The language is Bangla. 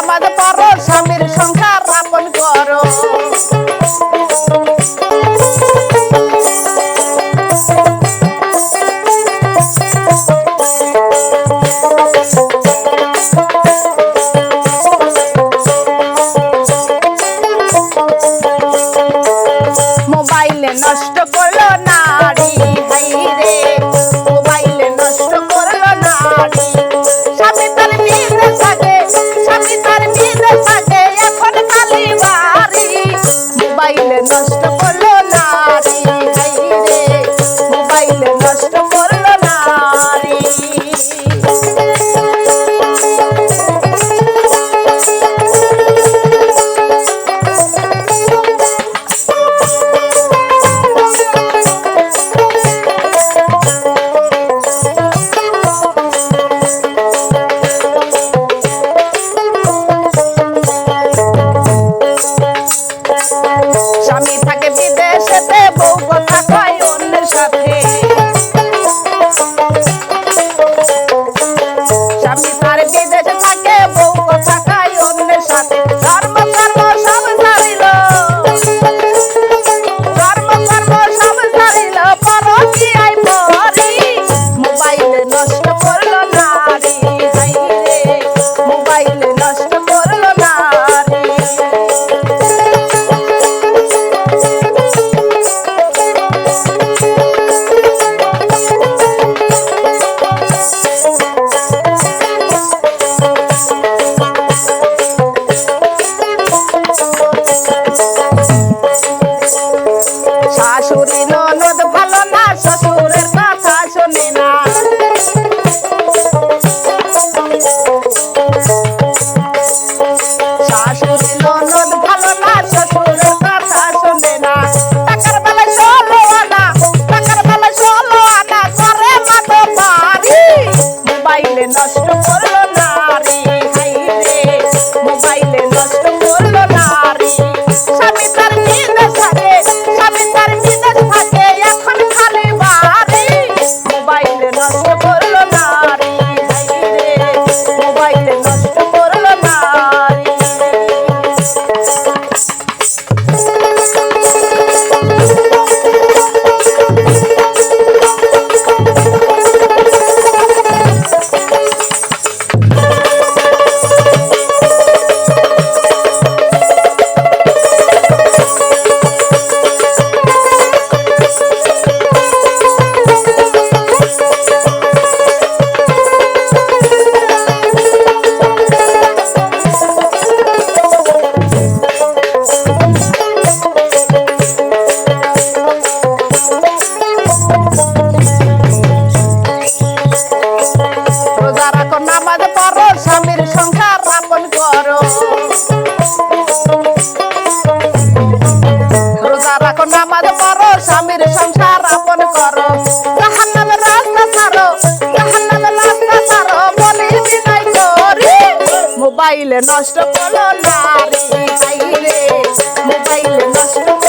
নামাজ পড়ো স্বামীর সংসার আপন করো মোবাইলে নষ্ট করলো নারী হাইরে মোবাইলে নষ্ট করলো নারী স্বামী তার নিজে থাকে স্বামী তার নিজে থাকে এখন খালি বাড়ি মোবাইলে নষ্ট করলো নারী হাইরে মোবাইলে নষ্ট করলো নারী স্বামী থাকে বিদেশেতে বউ কথা কয় অন্যের সাথে স্বামী তার বিদেশে থাকে বউ কথা কয় অন্যের সাথে ধর্ম কর্ম সব ছাড়িল ধর্ম কর্ম সব ছাড়িল পরকীয়ায় পড়ি মোবাইলে নষ্ট করলো নারী হাইরে মোবাইলে নষ্ট করলো নারী শাশুড়ি ননদ ভালো না শ্বশুরের কথা শোনে না শাশুড়ি ননদ ভালো না শ্বশুরের কথা শোনে না টাকার বেলায় ষোলো আনা টাকার বেলায় ষোলো আনা করে মাতো বাড়ি মোবাইলে নষ্ট করলো নারী হাইরে মোবাইলে নষ্ট করলো নারী স্বামী তার নিজে থাকে স্বামী তার নিজে থাকে এখন খালি বাড়ি মোবাইলে নষ্ট করলো নারী হাইরে মোবাইলে নষ্ট করলো নারী রোজা রাখো নামাজ পড়ো স্বামীর সংসার আপন করো রোজা রাখো নামাজ পড়ো স্বামীর সংসার আপন করো জাহান্নামের রাস্তা ছাড়ো জাহান্নামের রাস্তা ছাড়ো বলি বিনয় করি মোবাইলে নষ্ট করলো নারী হাইরে মোবাইলে নষ্ট